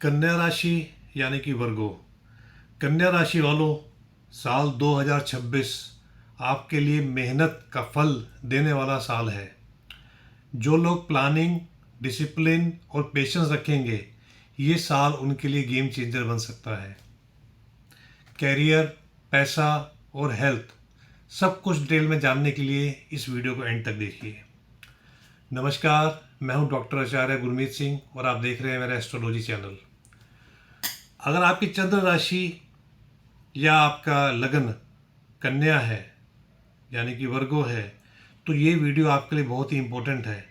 कन्या राशि यानी कि वर्गो। कन्या राशि वालों, साल 2026 आपके लिए मेहनत का फल देने वाला साल है। जो लोग प्लानिंग, डिसिप्लिन और पेशेंस रखेंगे, ये साल उनके लिए गेम चेंजर बन सकता है। कैरियर, पैसा और हेल्थ, सब कुछ डिटेल में जानने के लिए इस वीडियो को एंड तक देखिए। नमस्कार, मैं हूं डॉक्टर आचार्य गुरमीत सिंह और आप देख रहे हैं मेरा एस्ट्रोलॉजी चैनल। अगर आपकी चंद्र राशि या आपका लगन कन्या है यानी कि वर्गो है, तो ये वीडियो आपके लिए बहुत ही इम्पोर्टेंट है।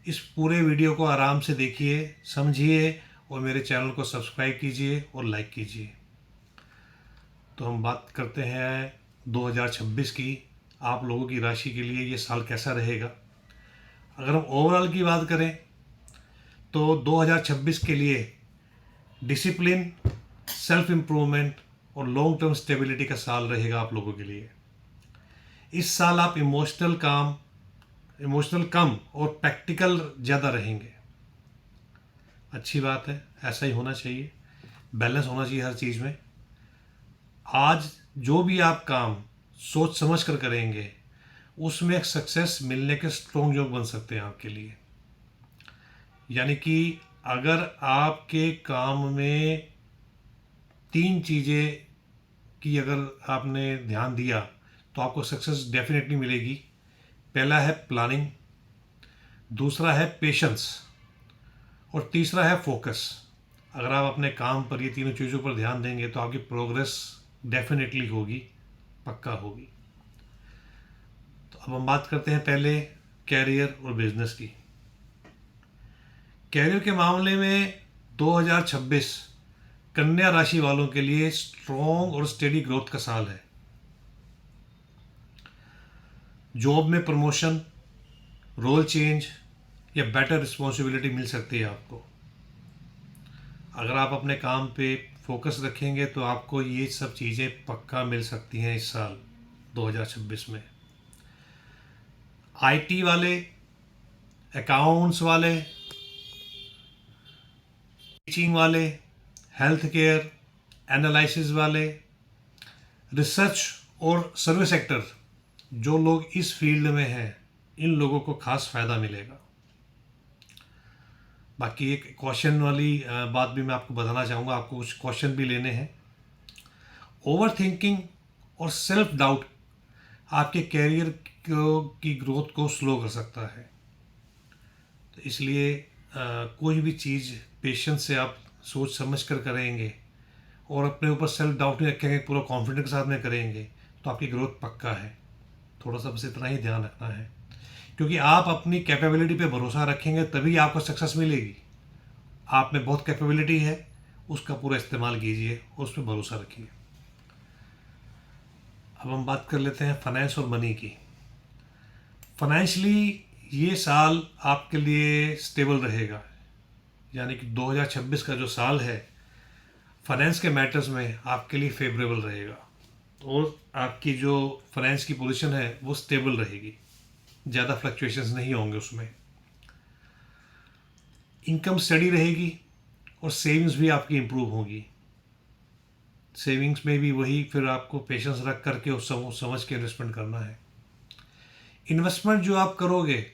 इस पूरे वीडियो को आराम से देखिए, समझिए और मेरे चैनल को सब्सक्राइब कीजिए और लाइक कीजिए। तो हम बात करते हैं 2026 की। आप लोगों की राशि के लिए ये साल कैसा रहेगा। अगर हम ओवरऑल की बात करें तो 2026 के लिए डिसिप्लिन, सेल्फ इम्प्रूवमेंट और लॉन्ग टर्म स्टेबिलिटी का साल रहेगा आप लोगों के लिए। इस साल आप इमोशनल कम और प्रैक्टिकल ज़्यादा रहेंगे। अच्छी बात है, ऐसा ही होना चाहिए। बैलेंस होना चाहिए हर चीज़ में। आज जो भी आप काम सोच समझ कर करेंगे, उसमें एक सक्सेस मिलने के स्ट्रॉन्ग योग बन सकते हैं आपके लिए। यानी कि अगर आपके काम में तीन चीज़ें की अगर आपने ध्यान दिया तो आपको सक्सेस डेफिनेटली मिलेगी। पहला है प्लानिंग, दूसरा है पेशेंस और तीसरा है फोकस। अगर आप अपने काम पर ये तीनों चीज़ों पर ध्यान देंगे तो आपकी प्रोग्रेस डेफिनेटली होगी, पक्का होगी। तो अब हम बात करते हैं पहले कैरियर और बिजनेस की। कैरियर के मामले में 2026 कन्या राशि वालों के लिए स्ट्रॉन्ग और स्टेडी ग्रोथ का साल है। जॉब में प्रमोशन, रोल चेंज या बेटर रिस्पॉन्सिबिलिटी मिल सकती है आपको। अगर आप अपने काम पे फोकस रखेंगे तो आपको ये सब चीज़ें पक्का मिल सकती हैं इस साल 2026 में। आईटी वाले, अकाउंट्स वाले, टीचिंग वाले, हेल्थ केयर, एनालिसिस वाले, रिसर्च और सर्विस सेक्टर, जो लोग इस फील्ड में हैं, इन लोगों को खास फ़ायदा मिलेगा। बाकी एक क्वेश्चन वाली बात भी मैं आपको बताना चाहूँगा, आपको कुछ क्वेश्चन भी लेने हैं। ओवर थिंकिंग और सेल्फ डाउट आपके कैरियर की ग्रोथ को स्लो कर सकता है। तो इसलिए कोई भी चीज़ पेशेंस से आप सोच समझ कर करेंगे और अपने ऊपर सेल्फ डाउट नहीं रखेंगे, पूरा कॉन्फिडेंस के साथ में करेंगे तो आपकी ग्रोथ पक्का है। थोड़ा सा बस इतना ही ध्यान रखना है, क्योंकि आप अपनी कैपेबिलिटी पे भरोसा रखेंगे तभी आपको सक्सेस मिलेगी। आप में बहुत कैपेबिलिटी है, उसका पूरा इस्तेमाल कीजिए और उस पर भरोसा रखिए। अब हम बात कर लेते हैं फाइनेंस और मनी की। फाइनेंशियली ये साल आपके लिए स्टेबल रहेगा। यानी कि 2026 का जो साल है, फाइनेंस के मैटर्स में आपके लिए फेवरेबल रहेगा और आपकी जो फाइनेंस की पोजीशन है वो स्टेबल रहेगी, ज़्यादा फ्लक्चुएशंस नहीं होंगे उसमें। इनकम स्टडी रहेगी और सेविंग्स भी आपकी इम्प्रूव होगी। सेविंग्स में भी वही फिर आपको पेशेंस रख करके उस समझ के इन्वेस्टमेंट करना है। इन्वेस्टमेंट जो आप करोगे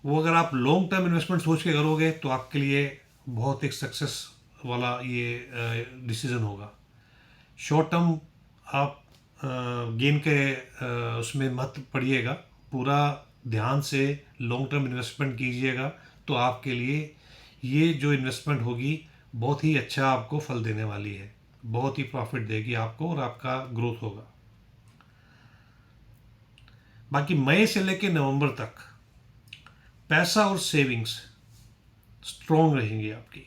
वो अगर आप लॉन्ग टर्म इन्वेस्टमेंट सोच के करोगे तो आपके लिए बहुत एक सक्सेस वाला ये डिसीजन होगा। शॉर्ट टर्म आप गेन के उसमें मत पड़िएगा, पूरा ध्यान से लॉन्ग टर्म इन्वेस्टमेंट कीजिएगा तो आपके लिए ये जो इन्वेस्टमेंट होगी बहुत ही अच्छा आपको फल देने वाली है, बहुत ही प्रॉफिट देगी आपको और आपका ग्रोथ होगा। बाकी मई से लेकर नवंबर तक पैसा और सेविंग्स स्ट्रॉन्ग रहेंगी आपकी।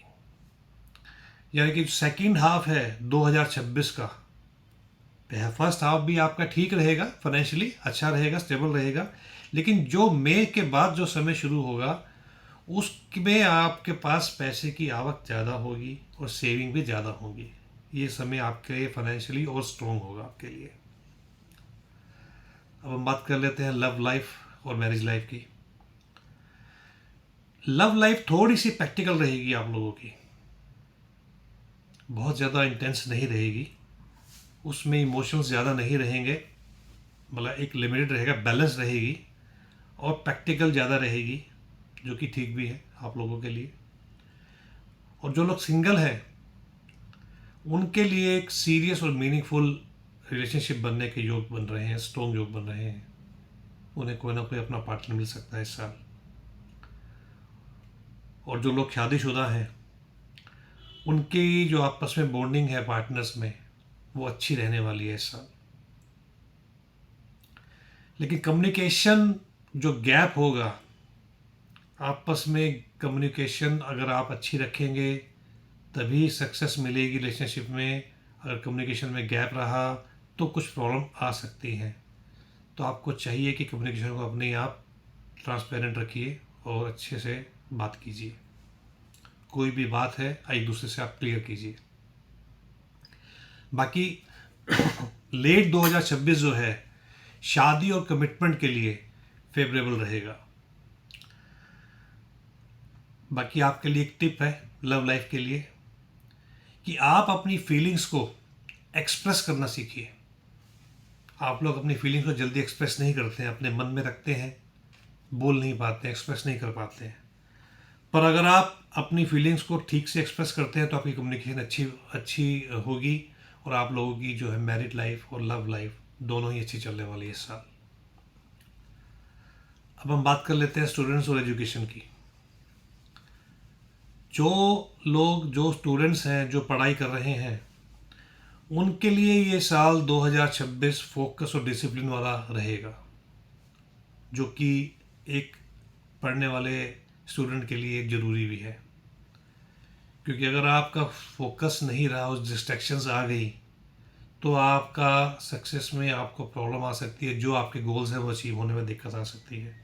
यानी कि सेकंड हाफ है 2026 का, फर्स्ट हाफ भी आपका ठीक रहेगा, फाइनेंशियली अच्छा रहेगा, स्टेबल रहेगा, लेकिन जो मई के बाद जो समय शुरू होगा उसमें आपके पास पैसे की आवक ज़्यादा होगी और सेविंग भी ज़्यादा होगी। ये समय आपके लिए फाइनेंशियली और स्ट्रॉन्ग होगा आपके लिए। अब हम बात कर लेते हैं लव लाइफ और मैरिज लाइफ की। लव लाइफ थोड़ी सी प्रैक्टिकल रहेगी आप लोगों की। बहुत ज़्यादा इंटेंस नहीं रहेगी, उसमें इमोशंस ज़्यादा नहीं रहेंगे, मतलब एक लिमिटेड रहेगा, बैलेंस रहेगी और प्रैक्टिकल ज़्यादा रहेगी, जो कि ठीक भी है आप लोगों के लिए। और जो लोग सिंगल हैं उनके लिए एक सीरियस और मीनिंगफुल रिलेशनशिप बनने के योग बन रहे हैं, स्ट्रॉन्ग योग बन रहे हैं। उन्हें कोई ना कोई अपना पार्टनर मिल सकता है इस साल। और जो लोग शादीशुदा हैं उनकी जो आपस में बॉन्डिंग है पार्टनर्स में, वो अच्छी रहने वाली है इस साल। लेकिन कम्युनिकेशन जो गैप होगा, आपस में कम्युनिकेशन अगर आप अच्छी रखेंगे तभी सक्सेस मिलेगी रिलेशनशिप में। अगर कम्युनिकेशन में गैप रहा तो कुछ प्रॉब्लम आ सकती हैं। तो आपको चाहिए कि कम्युनिकेशन को अपने आप ट्रांसपेरेंट रखिए और अच्छे से बात कीजिए। कोई भी बात है एक दूसरे से आप क्लियर कीजिए। बाकी लेट 2026 जो है शादी और कमिटमेंट के लिए फेवरेबल रहेगा। बाकी आपके लिए एक टिप है लव लाइफ के लिए कि आप अपनी फीलिंग्स को एक्सप्रेस करना सीखिए। आप लोग अपनी फीलिंग्स को जल्दी एक्सप्रेस नहीं करते हैं, अपने मन में रखते हैं, बोल नहीं पाते हैं, एक्सप्रेस नहीं कर पाते हैं। पर अगर आप अपनी फीलिंग्स को ठीक से एक्सप्रेस करते हैं तो आपकी कम्युनिकेशन अच्छी अच्छी होगी और आप लोगों की जो है मैरिड लाइफ और लव लाइफ दोनों ही अच्छी चलने वाली है इस साल। अब हम बात कर लेते हैं स्टूडेंट्स और एजुकेशन की। जो स्टूडेंट्स हैं जो पढ़ाई कर रहे हैं उनके लिए ये साल 2026 फोकस और डिसिप्लिन वाला रहेगा, जो कि एक पढ़ने वाले स्टूडेंट के लिए ज़रूरी भी है। क्योंकि अगर आपका फोकस नहीं रहा, उस डिस्ट्रैक्शंस आ गई तो आपका सक्सेस में आपको प्रॉब्लम आ सकती है, जो आपके गोल्स हैं वो अचीव होने में दिक्कत आ सकती है।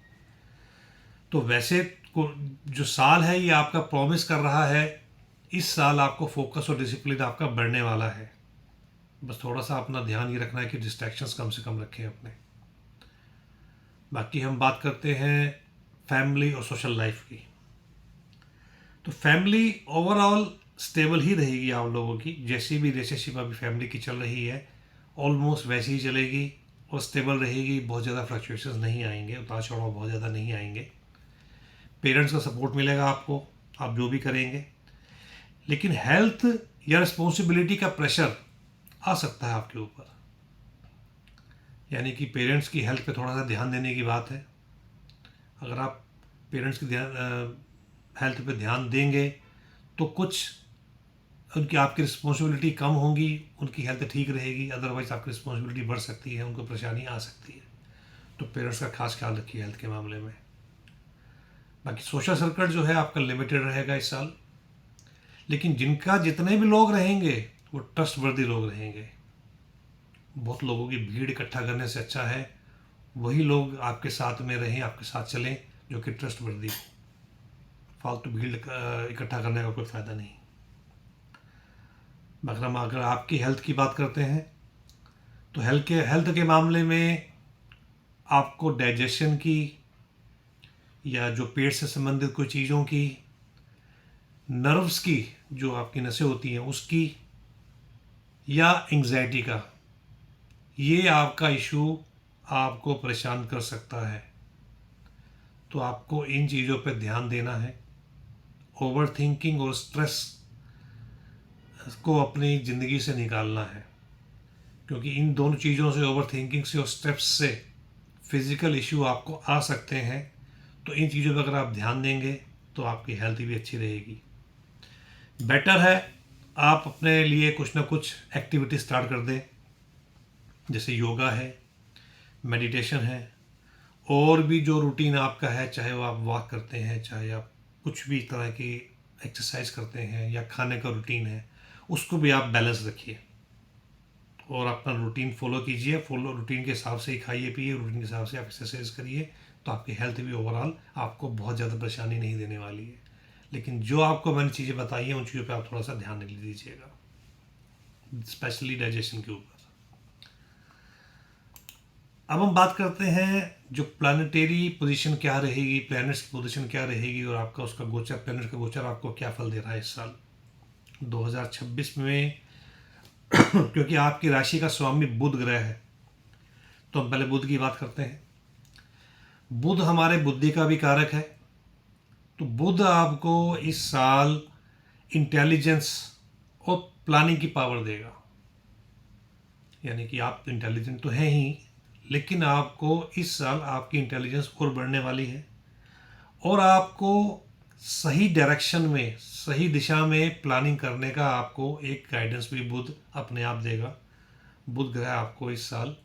तो वैसे जो साल है ये आपका प्रॉमिस कर रहा है, इस साल आपको फोकस और डिसिप्लिन आपका बढ़ने वाला है। बस थोड़ा सा अपना ध्यान ये रखना है कि डिस्ट्रैक्शंस कम से कम रखें अपने। बाकी हम बात करते हैं फैमिली और सोशल लाइफ की। तो फैमिली ओवरऑल स्टेबल ही रहेगी आप लोगों की। जैसी भी रिलेशनशिप अभी फैमिली की चल रही है ऑलमोस्ट वैसी ही चलेगी और स्टेबल रहेगी। बहुत ज़्यादा फ्लक्चुएशंस नहीं आएंगे, उतार चढ़ाव बहुत ज़्यादा नहीं आएंगे। पेरेंट्स का सपोर्ट मिलेगा आपको, आप जो भी करेंगे। लेकिन हेल्थ या रिस्पॉन्सिबिलिटी का प्रेशर आ सकता है आपके ऊपर, यानी कि पेरेंट्स की हेल्थ पे थोड़ा सा ध्यान देने की बात है। अगर आप पेरेंट्स की हेल्थ पे ध्यान देंगे तो कुछ उनकी आपकी रिस्पॉन्सिबिलिटी कम होंगी, उनकी हेल्थ ठीक रहेगी। अदरवाइज आपकी रिस्पॉन्सिबिलिटी बढ़ सकती है, उनको परेशानी आ सकती है। तो पेरेंट्स का खास ख्याल रखिए हेल्थ के मामले में। बाकी सोशल सर्कल जो है आपका लिमिटेड रहेगा इस साल, लेकिन जिनका जितने भी लोग रहेंगे वो ट्रस्टवर्दी लोग रहेंगे। बहुत लोगों की भीड़ इकट्ठा करने से अच्छा है वही लोग आपके साथ में रहें, आपके साथ चलें जो कि ट्रस्टवर्दी। फालतू भीड़ इकट्ठा करने का कोई फ़ायदा नहीं। मगर हम अगर आपकी हेल्थ की बात करते हैं तो हेल्थ के मामले में आपको डाइजेशन की या जो पेट से संबंधित कोई चीज़ों की, नर्व्स की जो आपकी नसें होती हैं उसकी, या एंग्जाइटी का, ये आपका इशू आपको परेशान कर सकता है। तो आपको इन चीज़ों पर ध्यान देना है। ओवर थिंकिंग और स्ट्रेस को अपनी ज़िंदगी से निकालना है, क्योंकि इन दोनों चीज़ों से, ओवर थिंकिंग से और स्ट्रेस से फिज़िकल इशू आपको आ सकते हैं। तो इन चीज़ों पर अगर आप ध्यान देंगे तो आपकी हेल्थ भी अच्छी रहेगी। बेटर है आप अपने लिए कुछ ना कुछ एक्टिविटी स्टार्ट कर दें, जैसे योगा है, मेडिटेशन है, और भी जो रूटीन आपका है, चाहे वो आप वॉक करते हैं, चाहे आप कुछ भी तरह की एक्सरसाइज करते हैं या खाने का रूटीन है, उसको भी आप बैलेंस रखिए और अपना रूटीन फॉलो कीजिए। रूटीन के हिसाब से ही खाइए पिए, रूटीन के हिसाब से आप एक्सरसाइज करिए, तो आपकी हेल्थ भी ओवरऑल आपको बहुत ज़्यादा परेशानी नहीं देने वाली है। लेकिन जो आपको मैंने चीज़ें बताई हैं उन चीज़ों पे आप थोड़ा सा ध्यान दीजिएगा, स्पेशली डाइजेशन के ऊपर। अब हम बात करते हैं जो प्लानिटरी पोजीशन क्या रहेगी, प्लैनेट्स की पोजीशन क्या रहेगी और आपका उसका गोचर, प्लैनेट का गोचर आपको क्या फल दे रहा है इस साल। 2026 में क्योंकि आपकी राशि का स्वामी बुध ग्रह है, तो हम पहले बुध की बात करते हैं। बुध हमारे बुद्धि का भी कारक है, तो बुध आपको इस साल इंटेलिजेंस और प्लानिंग की पावर देगा। यानी कि आप इंटेलिजेंट तो हैं ही, लेकिन आपको इस साल आपकी इंटेलिजेंस और बढ़ने वाली है और आपको सही डायरेक्शन में, सही दिशा में प्लानिंग करने का आपको एक गाइडेंस भी बुध अपने आप देगा। बुध ग्रह आपको इस साल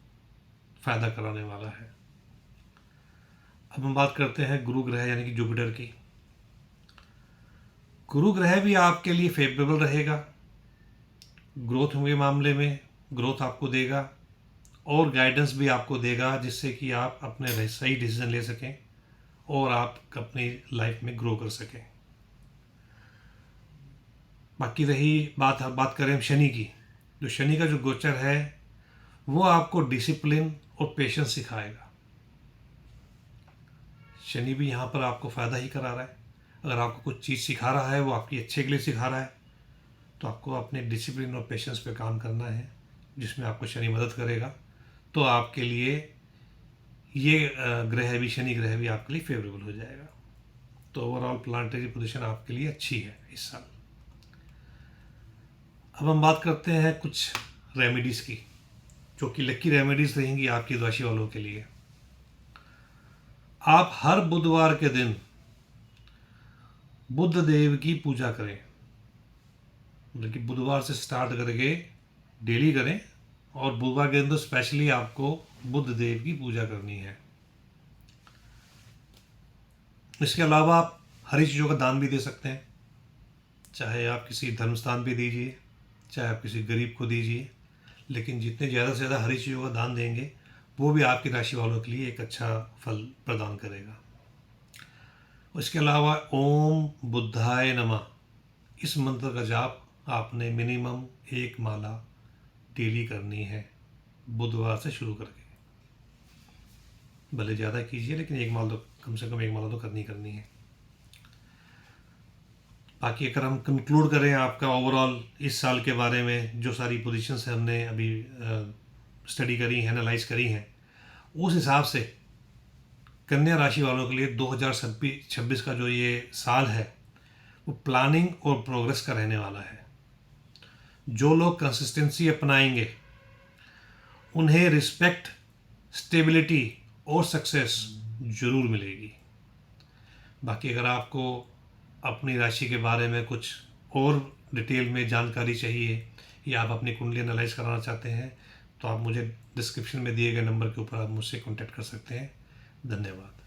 फायदा कराने वाला है। अब हम बात करते हैं गुरु ग्रह यानी कि जुपिटर की। गुरु ग्रह भी आपके लिए फेवरेबल रहेगा। ग्रोथ के मामले में ग्रोथ आपको देगा और गाइडेंस भी आपको देगा, जिससे कि आप अपने सही डिसीजन ले सकें और आप अपनी लाइफ में ग्रो कर सकें। बाकी रही बात करें हम शनि की, तो शनि का जो गोचर है वो आपको डिसिप्लिन और पेशेंस सिखाएगा। शनि भी यहाँ पर आपको फ़ायदा ही करा रहा है। अगर आपको कुछ चीज़ सिखा रहा है वो आपकी अच्छे के लिए सिखा रहा है, तो आपको अपने डिसिप्लिन और पेशेंस पे काम करना है, जिसमें आपको शनि मदद करेगा। तो आपके लिए ये ग्रह भी, शनि ग्रह भी आपके लिए फेवरेबल हो जाएगा। तो ओवरऑल प्लानिटरी पोजीशन आपके लिए अच्छी है इस साल। अब हम बात करते हैं कुछ रेमेडीज़ की, जो कि लकी रेमेडीज़ रहेंगी आपकी राशि वालों के लिए। आप हर बुधवार के दिन बुद्ध देव की पूजा करें, मतलब कि बुधवार से स्टार्ट करके डेली करें, और बुधवार के दिन तो स्पेशली आपको बुद्ध देव की पूजा करनी है। इसके अलावा आप हरी चीज़ों का दान भी दे सकते हैं, चाहे आप किसी धर्म स्थान पे दीजिए, चाहे आप किसी गरीब को दीजिए, लेकिन जितने ज़्यादा से ज़्यादा हरी चीज़ों का दान देंगे वो भी आपकी राशि वालों के लिए एक अच्छा फल प्रदान करेगा। इसके अलावा ओम बुद्धाय नमः इस मंत्र का जाप आपने मिनिमम 1 माला डेली करनी है, बुधवार से शुरू करके। भले ज़्यादा कीजिए, लेकिन 1 माला तो, कम से कम 1 माला तो करनी है। बाकी अगर हम कंक्लूड करें आपका ओवरऑल इस साल के बारे में, जो सारी पोजीशंस हमने अभी स्टडी करी हैं, एनालाइज करी हैं, उस हिसाब से कन्या राशि वालों के लिए 2026 का जो ये साल है वो प्लानिंग और प्रोग्रेस का रहने वाला है। जो लोग कंसिस्टेंसी अपनाएंगे उन्हें रिस्पेक्ट, स्टेबिलिटी और सक्सेस जरूर मिलेगी। बाकी अगर आपको अपनी राशि के बारे में कुछ और डिटेल में जानकारी चाहिए या आप अपनी कुंडली एनालाइज कराना चाहते हैं, तो आप मुझे डिस्क्रिप्शन में दिए गए नंबर के ऊपर आप मुझसे कॉन्टैक्ट कर सकते हैं। धन्यवाद।